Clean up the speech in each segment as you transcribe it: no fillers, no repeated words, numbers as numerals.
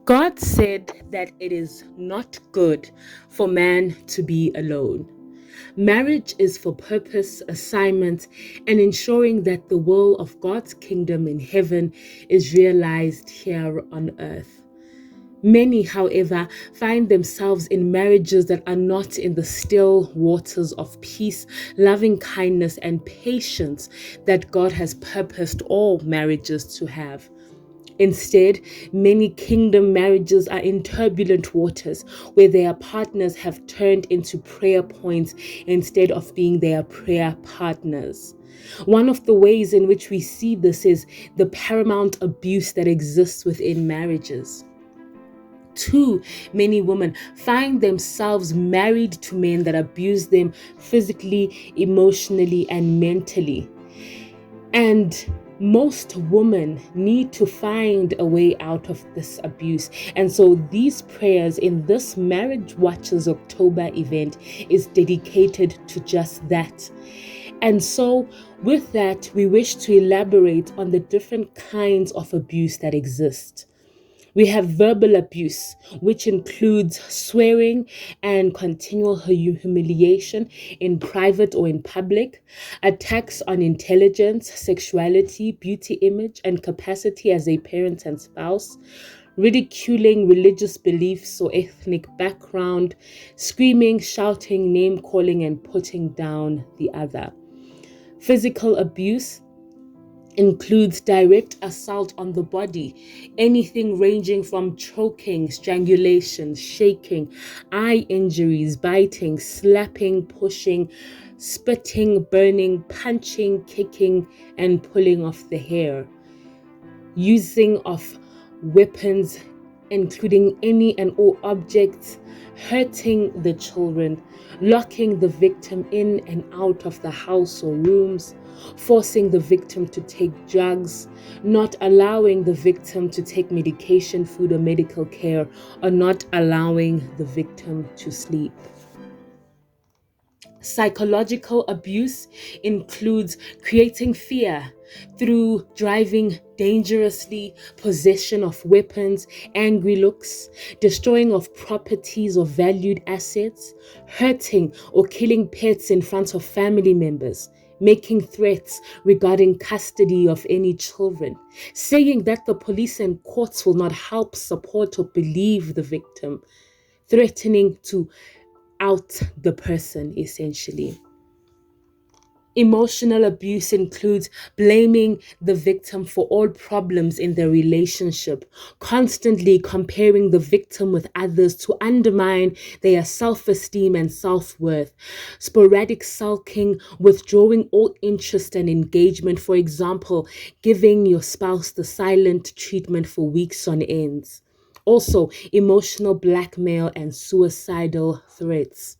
God said that it is not good for man to be alone. Marriage is for purpose, assignment, and ensuring that the will of God's kingdom in heaven is realized here on earth. Many, however, find themselves in marriages that are not in the still waters of peace, loving kindness, and patience that God has purposed all marriages to have. Instead, many kingdom marriages are in turbulent waters where their partners have turned into prayer points instead of being their prayer partners. One of the ways in which we see this is the paramount abuse that exists within marriages. Too many women find themselves married to men that abuse them physically, emotionally, and mentally. And most women need to find a way out of this abuse. And so these prayers in this Marriage Watches October event is dedicated to just that. And so with that, we wish to elaborate on the different kinds of abuse that exist. We have verbal abuse, which includes swearing and continual humiliation in private or in public, attacks on intelligence, sexuality, beauty image, and capacity as a parent and spouse, ridiculing religious beliefs or ethnic background, screaming, shouting, name calling, and putting down the other. Physical abuse includes direct assault on the body, anything ranging from choking, strangulation, shaking, eye injuries, biting, slapping, pushing, spitting, burning, punching, kicking, and pulling off the hair. Using of weapons, including any and all objects, hurting the children, locking the victim in and out of the house or rooms, forcing the victim to take drugs, not allowing the victim to take medication, food, or medical care, or not allowing the victim to sleep. Psychological abuse includes creating fear through driving dangerously, possession of weapons, angry looks, destroying of properties or valued assets, hurting or killing pets in front of family members, making threats regarding custody of any children, saying that the police and courts will not help, support, or believe the victim, threatening to out the person essentially. Emotional abuse includes blaming the victim for all problems in their relationship, constantly comparing the victim with others to undermine their self-esteem and self-worth, sporadic sulking, withdrawing all interest and engagement, for example, giving your spouse the silent treatment for weeks on end. Also, emotional blackmail and suicidal threats.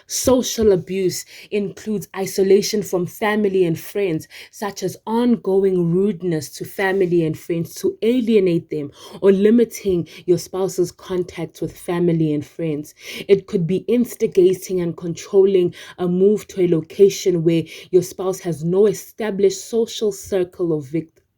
Social abuse includes isolation from family and friends, such as ongoing rudeness to family and friends to alienate them or limiting your spouse's contact with family and friends. It could be instigating and controlling a move to a location where your spouse has no established social circle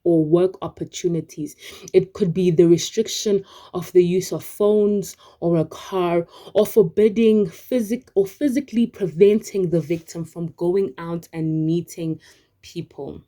or work opportunities. It could be the restriction of the use of phones or a car, or forbidding physically preventing the victim from going out and meeting people.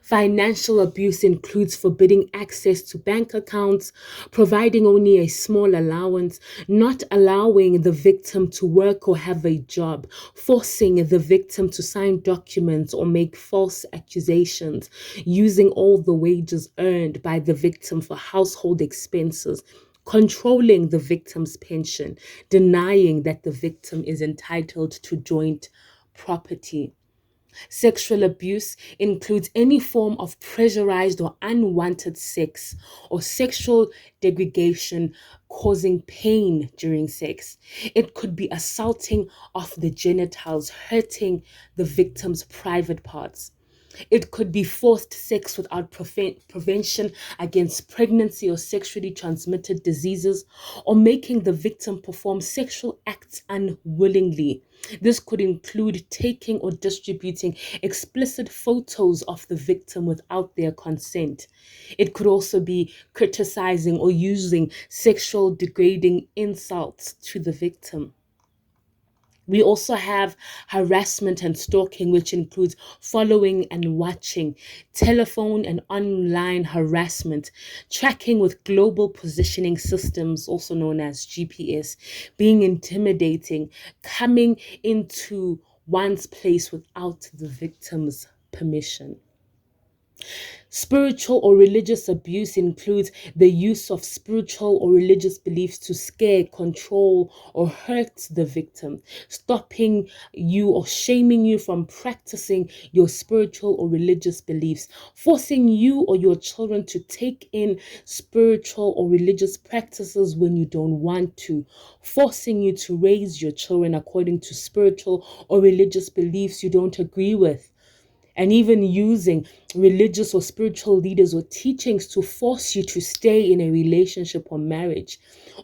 Financial abuse includes forbidding access to bank accounts, providing only a small allowance, not allowing the victim to work or have a job, forcing the victim to sign documents or make false accusations, using all the wages earned by the victim for household expenses, controlling the victim's pension, denying that the victim is entitled to joint property. Sexual abuse includes any form of pressurized or unwanted sex or sexual degradation causing pain during sex. It could be assaulting of the genitals, hurting the victim's private parts. It could be forced sex without prevention against pregnancy or sexually transmitted diseases, or making the victim perform sexual acts unwillingly. This could include taking or distributing explicit photos of the victim without their consent. It could also be criticizing or using sexual degrading insults to the victim. We also have harassment and stalking, which includes following and watching, telephone and online harassment, tracking with global positioning systems, also known as GPS, being intimidating, coming into one's place without the victim's permission. Spiritual or religious abuse includes the use of spiritual or religious beliefs to scare, control, or hurt the victim, stopping you or shaming you from practicing your spiritual or religious beliefs, forcing you or your children to take in spiritual or religious practices when you don't want to, forcing you to raise your children according to spiritual or religious beliefs you don't agree with, and even using religious or spiritual leaders or teachings to force you to stay in a relationship or marriage,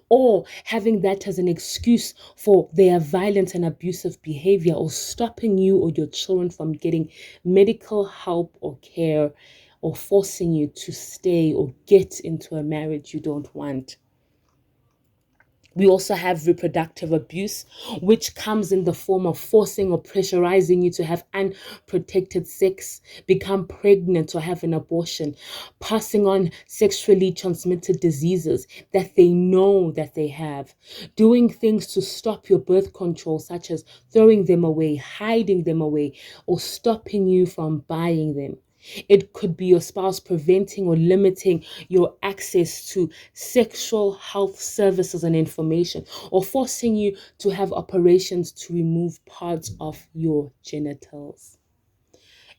or having that as an excuse for their violent and abusive behavior, or stopping you or your children from getting medical help or care, or forcing you to stay or get into a marriage you don't want. We also have reproductive abuse, which comes in the form of forcing or pressurizing you to have unprotected sex, become pregnant, or have an abortion, passing on sexually transmitted diseases that they know that they have, doing things to stop your birth control, such as throwing them away, hiding them away, or stopping you from buying them. It could be your spouse preventing or limiting your access to sexual health services and information, or forcing you to have operations to remove parts of your genitals.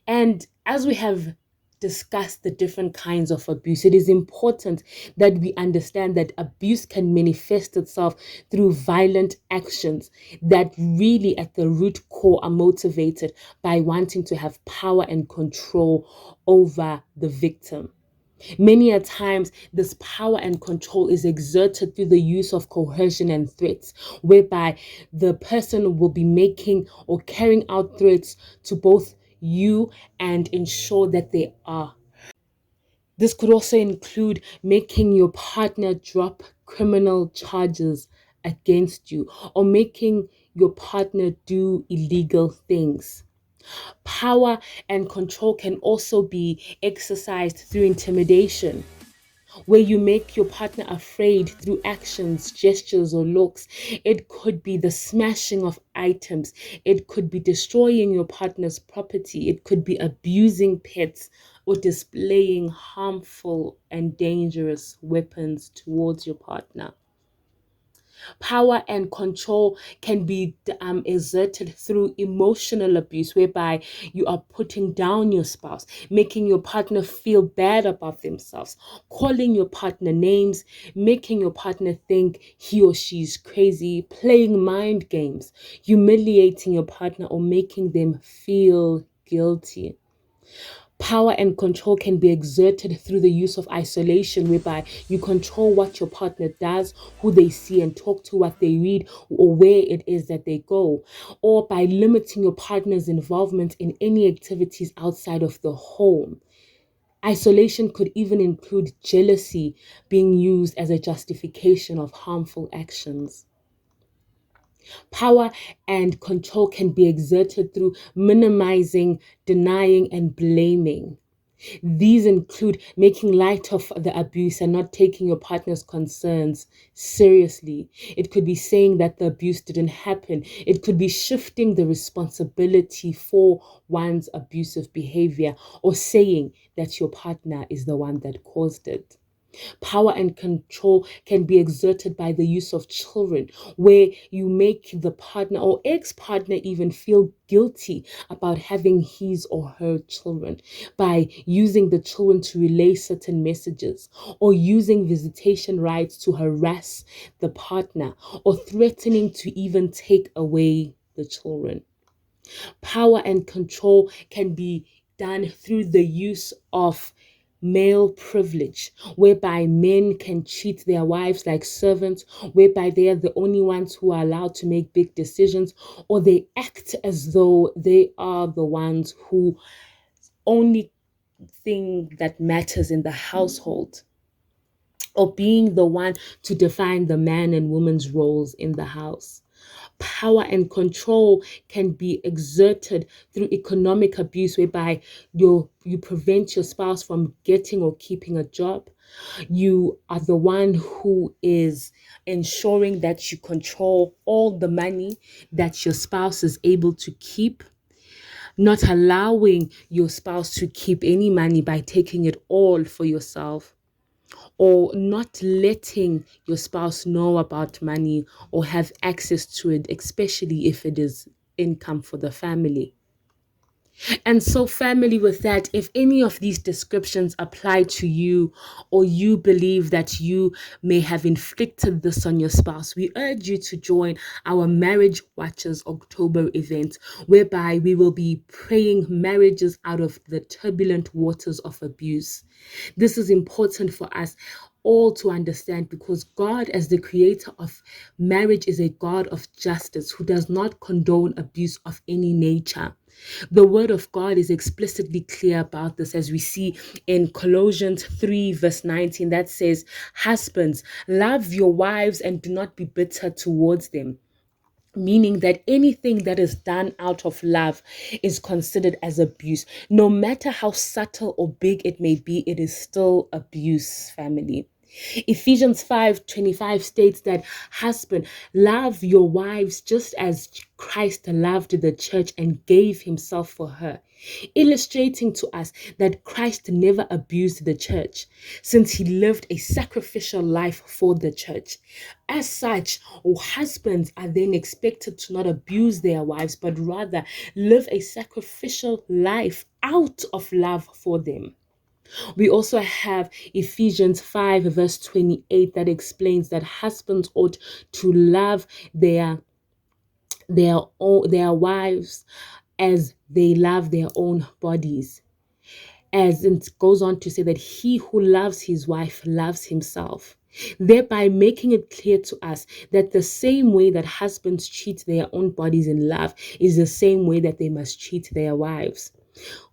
And as we have discussed the different kinds of abuse, it is important that we understand that abuse can manifest itself through violent actions that really, at the root core, are motivated by wanting to have power and control over the victim. Many a times, this power and control is exerted through the use of coercion and threats, whereby the person will be making or carrying out threats to both you and ensure that they are. This could also include making your partner drop criminal charges against you, or making your partner do illegal things. Power and control can also be exercised through intimidation, where you make your partner afraid through actions, gestures, or looks. It could be the smashing of items. It could be destroying your partner's property. It could be abusing pets or displaying harmful and dangerous weapons towards your partner. Power and control can be exerted through emotional abuse, whereby you are putting down your spouse, making your partner feel bad about themselves, calling your partner names, making your partner think he or she is crazy, playing mind games, humiliating your partner, or making them feel guilty. Power and control can be exerted through the use of isolation, whereby you control what your partner does, who they see and talk to, what they read, or where it is that they go, or by limiting your partner's involvement in any activities outside of the home. Isolation could even include jealousy being used as a justification of harmful actions. Power and control can be exerted through minimizing, denying, and blaming. These include making light of the abuse and not taking your partner's concerns seriously. It could be saying that the abuse didn't happen. It could be shifting the responsibility for one's abusive behavior, or saying that your partner is the one that caused it. Power and control can be exerted by the use of children, where you make the partner or ex-partner even feel guilty about having his or her children, by using the children to relay certain messages, or using visitation rights to harass the partner, or threatening to even take away the children. Power and control can be done through the use of male privilege, whereby men can treat their wives like servants, whereby they are the only ones who are allowed to make big decisions, or they act as though they are the ones who only thing that matters in the household, or being the one to define the man and woman's roles in the house. Power and control can be exerted through economic abuse, whereby you prevent your spouse from getting or keeping a job. You are the one who is ensuring that you control all the money that your spouse is able to keep, not allowing your spouse to keep any money by taking it all for yourself, or not letting your spouse know about money or have access to it, especially if it is income for the family. And so, family, with that, if any of these descriptions apply to you, or you believe that you may have inflicted this on your spouse, we urge you to join our Marriage Watchers October event, whereby we will be praying marriages out of the turbulent waters of abuse. This is important for us all to understand, because God, as the creator of marriage, is a God of justice who does not condone abuse of any nature. The word of God is explicitly clear about this, as we see in Colossians 3 verse 19, that says, "Husbands, love your wives and do not be bitter towards them." Meaning that anything that is done out of love is considered as abuse. No matter how subtle or big it may be, it is still abuse, family. Ephesians 5:25 states that, "Husband, love your wives just as Christ loved the church and gave himself for her," illustrating to us that Christ never abused the church, since he lived a sacrificial life for the church. As such, husbands are then expected to not abuse their wives, but rather live a sacrificial life out of love for them. We also have Ephesians 5 verse 28 that explains that husbands ought to love their wives as they love their own bodies. As it goes on to say that he who loves his wife loves himself, thereby making it clear to us that the same way that husbands treat their own bodies in love is the same way that they must treat their wives.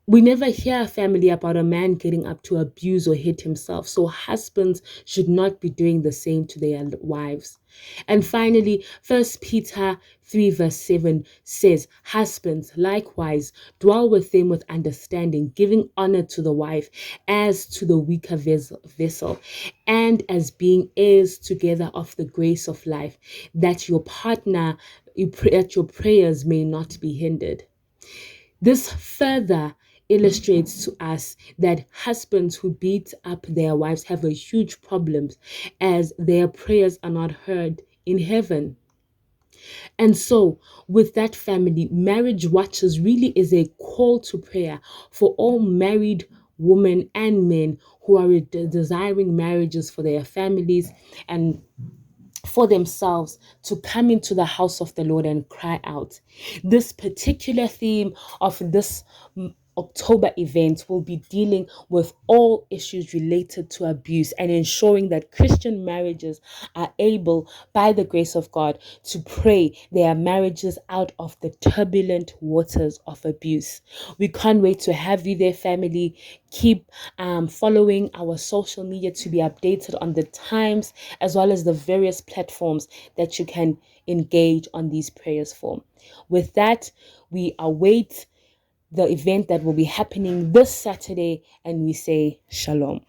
We never hear a family about a man getting up to abuse or hit himself, so husbands should not be doing the same to their wives. And finally, 1 Peter 3 verse 7 says, "Husbands, likewise, dwell with them with understanding, giving honor to the wife as to the weaker vessel, and as being heirs together of the grace of life, that your prayers may not be hindered." This further illustrates to us that husbands who beat up their wives have a huge problem, as their prayers are not heard in heaven. And so, with that, family, Marriage Watchers really is a call to prayer for all married women and men who are desiring marriages for their families and for themselves, to come into the house of the Lord and cry out. This particular theme of this October event will be dealing with all issues related to abuse and ensuring that Christian marriages are able, by the grace of God, to pray their marriages out of the turbulent waters of abuse. We can't wait to have you there, family. Keep following our social media to be updated on the times, as well as the various platforms that you can engage on these prayers for. With that, we await the event that will be happening this Saturday, and we say shalom.